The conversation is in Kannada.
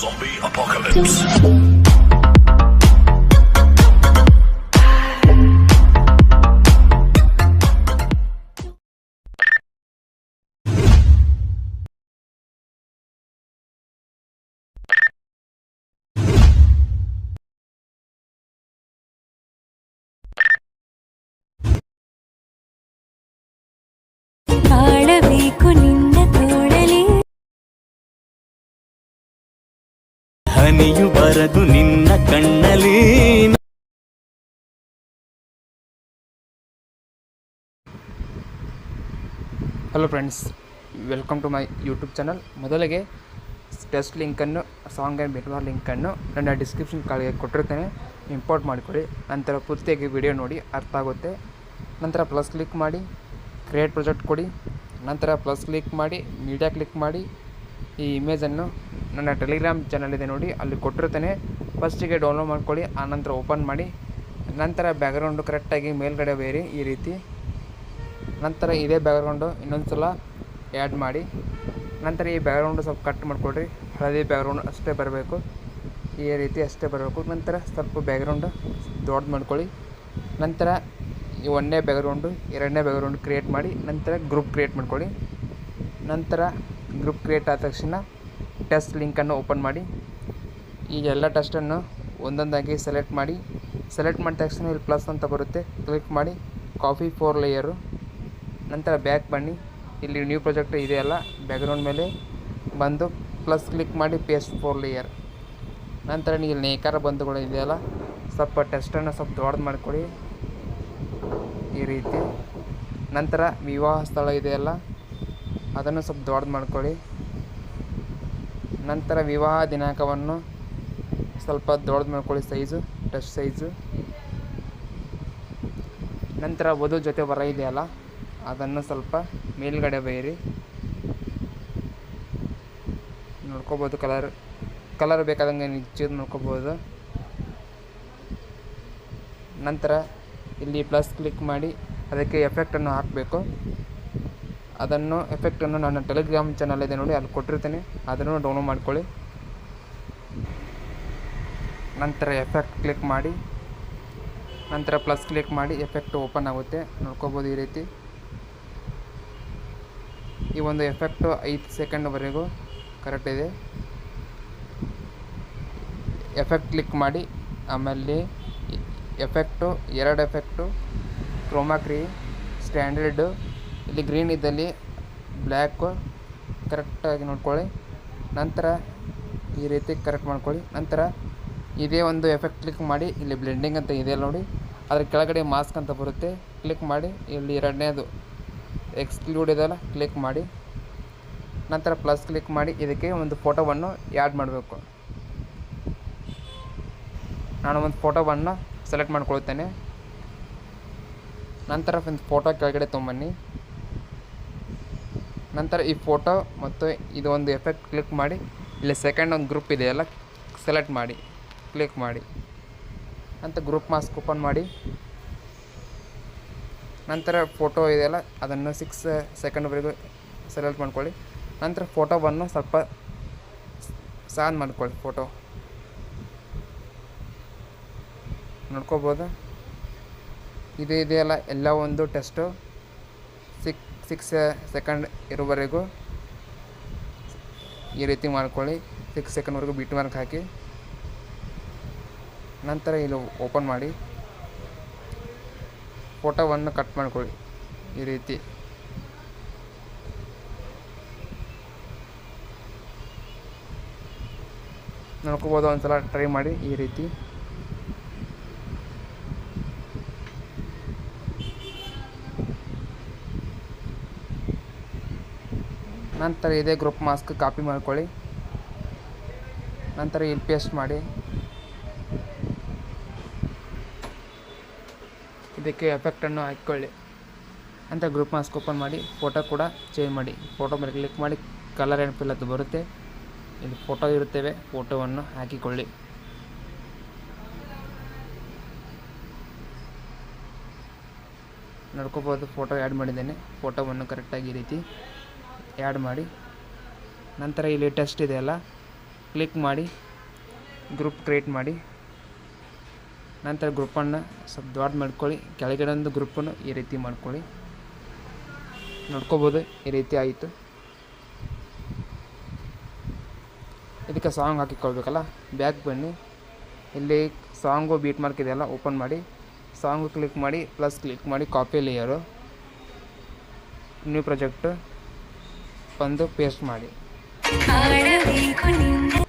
Zombie apocalypse. ಕಾಣಬೇಕು ನಿನ್ನ ತೋಳಲಿ ಹನಿಯು ಬರದು ನಿನ್ನ ಕಣ್ಣಲ್ಲಿ. Hello friends, welcome to my YouTube channel. ಮೊದಲಿಗೆ ಟೆಸ್ಟ್ ಲಿಂಕನ್ನು, ಸಾಂಗ್ ಆ್ಯಂಡ್ ಬಿಲ್ವಾ ಲಿಂಕನ್ನು ನನ್ನ ಡಿಸ್ಕ್ರಿಪ್ಷನ್ ಕಾರ್ಡ್ಗೆ ಕೊಟ್ಟಿರ್ತೇನೆ. ಇಂಪೋರ್ಟ್ ಮಾಡಿಕೊಳ್ಳಿ. ನಂತರ ಪೂರ್ತಿಯಾಗಿ ವಿಡಿಯೋ ನೋಡಿ, ಅರ್ಥ ಆಗುತ್ತೆ. ನಂತರ ಪ್ಲಸ್ ಕ್ಲಿಕ್ ಮಾಡಿ ಕ್ರಿಯೇಟ್ ಪ್ರಾಜೆಕ್ಟ್ ಕೊಡಿ. ನಂತರ ಪ್ಲಸ್ ಕ್ಲಿಕ್ ಮಾಡಿ ಮೀಡಿಯಾ ಕ್ಲಿಕ್ ಮಾಡಿ ಈ ಇಮೇಜನ್ನು ನನ್ನ ಟೆಲಿಗ್ರಾಮ್ ಚಾನಲ್ ಇದೆ ನೋಡಿ, ಅಲ್ಲಿ ಕೊಟ್ಟಿರ್ತೇನೆ. ಫಸ್ಟಿಗೆ ಡೌನ್ಲೋಡ್ ಮಾಡ್ಕೊಳ್ಳಿ, ಆನಂತರ ಓಪನ್ ಮಾಡಿ. ನಂತರ ಬ್ಯಾಕ್ಗ್ರೌಂಡು ಕರೆಕ್ಟಾಗಿ ಮೇಲ್ಗಡೆ ಬೇರೆ ಈ ರೀತಿ. ನಂತರ ಇದೇ ಬ್ಯಾಕ್ಗ್ರೌಂಡು ಇನ್ನೊಂದು ಸಲ ಆ್ಯಡ್ ಮಾಡಿ. ನಂತರ ಈ ಬ್ಯಾಕ್ಗ್ರೌಂಡು ಸ್ವಲ್ಪ ಕಟ್ ಮಾಡಿಕೊಡ್ರಿ. ಹಳದಿ ಬ್ಯಾಕ್ಗ್ರೌಂಡ್ ಅಷ್ಟೇ ಬರಬೇಕು, ಈ ರೀತಿ ಅಷ್ಟೇ ಬರಬೇಕು. ನಂತರ ಸ್ವಲ್ಪ ಬ್ಯಾಕ್ಗ್ರೌಂಡು ದೊಡ್ಡದು ಮಾಡ್ಕೊಳ್ಳಿ. ನಂತರ ಈ ಒಂದನೇ ಬ್ಯಾಕ್ಗ್ರೌಂಡು, ಎರಡನೇ ಬ್ಯಾಕ್ಗ್ರೌಂಡು ಕ್ರಿಯೇಟ್ ಮಾಡಿ. ನಂತರ ಗ್ರೂಪ್ ಕ್ರಿಯೇಟ್ ಮಾಡ್ಕೊಳ್ಳಿ. ನಂತರ ಗ್ರೂಪ್ ಕ್ರಿಯೇಟ್ ಆದ ತಕ್ಷಣ ಟೆಸ್ಟ್ ಲಿಂಕನ್ನು ಓಪನ್ ಮಾಡಿ. ಈ ಎಲ್ಲ ಟೆಸ್ಟನ್ನು ಒಂದೊಂದಾಗಿ ಸೆಲೆಕ್ಟ್ ಮಾಡಿ. ಸೆಲೆಕ್ಟ್ ಮಾಡಿದ ತಕ್ಷಣ ಇಲ್ಲಿ ಪ್ಲಸ್ ಅಂತ ಬರುತ್ತೆ, ಕ್ಲಿಕ್ ಮಾಡಿ ಕಾಪಿ 4 ಲೇಯರು. ನಂತರ ಬ್ಯಾಕ್ ಬನ್ನಿ. ಇಲ್ಲಿ ನ್ಯೂ ಪ್ರಾಜೆಕ್ಟ್ ಇದೆಯಲ್ಲ, ಬ್ಯಾಕ್ಗ್ರೌಂಡ್ ಮೇಲೆ ಬಂದು ಪ್ಲಸ್ ಕ್ಲಿಕ್ ಮಾಡಿ ಪೇಸ್ಟ್ 4 ಲೇಯರ್. ನಂತರ ನೀವು ನೇಕಾರ ಬಂಧುಗಳು ಇದೆಯಲ್ಲ, ಸ್ವಲ್ಪ ಟೆಸ್ಟನ್ನು ಸ್ವಲ್ಪ ದೊಡ್ಡದು ಮಾಡ್ಕೊಳ್ಳಿ ಈ ರೀತಿ. ನಂತರ ವಿವಾಹ ಸ್ಥಳ ಇದೆಯಲ್ಲ, ಅದನ್ನು ಸ್ವಲ್ಪ ದೊಡ್ಡದು ಮಾಡ್ಕೊಳ್ಳಿ. ನಂತರ ವಿವಾಹ ದಿನಾಂಕವನ್ನು ಸ್ವಲ್ಪ ದೊಡ್ಡದು ಮಾಡ್ಕೊಳ್ಳಿ, ಸೈಜು, ಟೆಸ್ಟ್ ಸೈಜು. ನಂತರ ವಧು ಜೊತೆ ವರ ಇದೆಯಲ್ಲ, ಅದನ್ನು ಸ್ವಲ್ಪ ಮೇಲ್ಗಡೆ ಬೈರಿ. ನೋಡ್ಕೋಬೋದು, ಕಲರ್ ಬೇಕಾದಂಗೆ ನೀವು ಚೂಸ್ ಮಾಡ್ಕೋಬೋದು. ನಂತರ ಇಲ್ಲಿ ಪ್ಲಸ್ ಕ್ಲಿಕ್ ಮಾಡಿ ಅದಕ್ಕೆ ಎಫೆಕ್ಟನ್ನು ಹಾಕಬೇಕು. ಅದನ್ನು ಎಫೆಕ್ಟನ್ನು ನನ್ನ ಟೆಲಿಗ್ರಾಮ್ ಚಾನಲ್ ಇದೆ ನೋಡಿ, ಅಲ್ಲಿ ಕೊಟ್ಟಿರ್ತೇನೆ, ಅದನ್ನು ಡೌನ್ಲೋಡ್ ಮಾಡ್ಕೊಳ್ಳಿ. ನಂತರ ಎಫೆಕ್ಟ್ ಕ್ಲಿಕ್ ಮಾಡಿ, ನಂತರ ಪ್ಲಸ್ ಕ್ಲಿಕ್ ಮಾಡಿ ಎಫೆಕ್ಟ್ ಓಪನ್ ಆಗುತ್ತೆ. ನೋಡ್ಕೋಬೋದು ಈ ರೀತಿ. ಈ ಒಂದು ಎಫೆಕ್ಟು 5 ಸೆಕೆಂಡ್ವರೆಗೂ ಕರೆಕ್ಟ್ ಇದೆ. ಎಫೆಕ್ಟ್ ಕ್ಲಿಕ್ ಮಾಡಿ, ಆಮೇಲೆ ಎಫೆಕ್ಟು 2 ಎಫೆಕ್ಟು, ಕ್ರೋಮಾಕ್ರಿ, ಸ್ಟ್ಯಾಂಡರ್ಡು, ಇಲ್ಲಿ ಗ್ರೀನ್ ಇದ್ದಲ್ಲಿ ಬ್ಲ್ಯಾಕು ಕರೆಕ್ಟಾಗಿ ನೋಡ್ಕೊಳ್ಳಿ. ನಂತರ ಈ ರೀತಿ ಕರೆಕ್ಟ್ ಮಾಡ್ಕೊಳ್ಳಿ. ನಂತರ ಇದೇ ಒಂದು ಎಫೆಕ್ಟ್ ಕ್ಲಿಕ್ ಮಾಡಿ, ಇಲ್ಲಿ ಬ್ಲೆಂಡಿಂಗ್ ಅಂತ ಇದೆ ನೋಡಿ, ಅದ್ರ ಕೆಳಗಡೆ ಮಾಸ್ಕ್ ಅಂತ ಬರುತ್ತೆ, ಕ್ಲಿಕ್ ಮಾಡಿ. ಇಲ್ಲಿ ಎರಡನೇದು ಎಕ್ಸ್ಕ್ಲೂಡ್ ಇದೆಯಲ್ಲ, ಕ್ಲಿಕ್ ಮಾಡಿ. ನಂತರ ಪ್ಲಸ್ ಕ್ಲಿಕ್ ಮಾಡಿ ಇದಕ್ಕೆ ಒಂದು ಫೋಟೋವನ್ನು ಆ್ಯಡ್ ಮಾಡಬೇಕು. ನಾನು ಒಂದು ಫೋಟೋವನ್ನು ಸೆಲೆಕ್ಟ್ ಮಾಡ್ಕೊಳ್ತೇನೆ. ನಂತರ ಒಂದು ಫೋಟೋ ಕೆಳಗಡೆ ತೊಗೊಂಬನ್ನಿ. ನಂತರ ಈ ಫೋಟೋ ಮತ್ತು ಇದು ಒಂದು ಎಫೆಕ್ಟ್ ಕ್ಲಿಕ್ ಮಾಡಿ, ಇಲ್ಲಿ ಸೆಕೆಂಡ್ ಒಂದು ಗ್ರೂಪ್ ಇದೆಯಲ್ಲ, ಸೆಲೆಕ್ಟ್ ಮಾಡಿ, ಕ್ಲಿಕ್ ಮಾಡಿ. ನಂತರ ಗ್ರೂಪ್ ಮಾಸ್ಕ್ ಓಪನ್ ಮಾಡಿ. ನಂತರ ಫೋಟೋ ಇದೆಯಲ್ಲ, ಅದನ್ನು 6 ಸೆಕೆಂಡ್ವರೆಗೂ ಸೆಲೆಕ್ಟ್ ಮಾಡ್ಕೊಳ್ಳಿ. ನಂತರ ಫೋಟೋವನ್ನು ಸ್ವಲ್ಪ ಸಾನ್ ಮಾಡ್ಕೊಳ್ಳಿ. ಫೋಟೋ ನೋಡ್ಕೋಬೋದು, ಇದು ಇದೆಯಲ್ಲ ಎಲ್ಲ ಒಂದು ಟೆಸ್ಟು 6 ಸೆಕೆಂಡ್ ಇರೋವರೆಗೂ ಈ ರೀತಿ ಮಾಡ್ಕೊಳ್ಳಿ. 6 ಸೆಕೆಂಡ್ವರೆಗೂ ಬೀಟ್ ಮಾರ್ಕ್ ಹಾಕಿ. ನಂತರ ಇಲ್ಲಿ ಓಪನ್ ಮಾಡಿ ಫೋಟೋವನ್ನು ಕಟ್ ಮಾಡ್ಕೊಳ್ಳಿ ಈ ರೀತಿ. ನೋಡ್ಕೋಬೋದು, ಒಂದ್ಸಲ ಟ್ರೈ ಮಾಡಿ ಈ ರೀತಿ. ನಂತರ ಇದೇ ಗ್ರೂಪ್ ಮಾಸ್ಕ್ ಕಾಪಿ ಮಾಡ್ಕೊಳ್ಳಿ. ನಂತರ ಇಲ್ಲಿ ಪೇಸ್ಟ್ ಮಾಡಿ ಇದಕ್ಕೆ ಎಫೆಕ್ಟನ್ನು ಹಾಕ್ಕೊಳ್ಳಿ. ನಂತರ ಗ್ರೂಪ್ ಮಾಸ್ಕ್ ಓಪನ್ ಮಾಡಿ, ಫೋಟೋ ಕೂಡ ಚೇಂಜ್ ಮಾಡಿ. ಫೋಟೋ ಮೇಲೆ ಕ್ಲಿಕ್ ಮಾಡಿ, ಕಲರ್ ಆ್ಯಂಡ್ ಫಿಲ್ ಅದು ಬರುತ್ತೆ, ಇಲ್ಲಿ ಫೋಟೋ ಇರುತ್ತವೆ, ಫೋಟೋವನ್ನು ಹಾಕಿಕೊಳ್ಳಿ. ನೋಡ್ಕೋಬೋದು, ಫೋಟೋ ಆ್ಯಡ್ ಮಾಡಿದ್ದೇನೆ. ಫೋಟೋವನ್ನು ಕರೆಕ್ಟಾಗಿ ಈ ರೀತಿ ಆ್ಯಡ್ ಮಾಡಿ. ನಂತರ ಇಲ್ಲಿ ಟೆಸ್ಟ್ ಇದೆಯಲ್ಲ, ಕ್ಲಿಕ್ ಮಾಡಿ ಗ್ರೂಪ್ ಕ್ರಿಯೇಟ್ ಮಾಡಿ. ನಂತರ ಗ್ರೂಪನ್ನು ಸ್ವಲ್ಪ ದೊಡ್ಡ ಮಾಡ್ಕೊಳ್ಳಿ. ಕೆಳಗಡೆ ಒಂದು ಗ್ರೂಪನ್ನು ಈ ರೀತಿ ಮಾಡ್ಕೊಳ್ಳಿ. ನೋಡ್ಕೋಬೋದು, ಈ ರೀತಿ ಆಯಿತು. ಇದಕ್ಕೆ ಸಾಂಗ್ ಹಾಕಿಕೊಳ್ಬೇಕಲ್ಲ, ಬ್ಯಾಕ್ ಬನ್ನಿ. ಇಲ್ಲಿ ಸಾಂಗು ಬೀಟ್ ಮಾರ್ಕ್ ಇದೆಯಲ್ಲ, ಓಪನ್ ಮಾಡಿ. ಸಾಂಗು ಕ್ಲಿಕ್ ಮಾಡಿ, ಪ್ಲಸ್ ಕ್ಲಿಕ್ ಮಾಡಿ, ಕಾಪಿ ಲೇಯರು, ನ್ಯೂ ಪ್ರಾಜೆಕ್ಟ್ ಬಂದು ಪೇಸ್ಟ್ ಮಾಡಿ. ಆಡಬೇಕು ನಿನ್ನ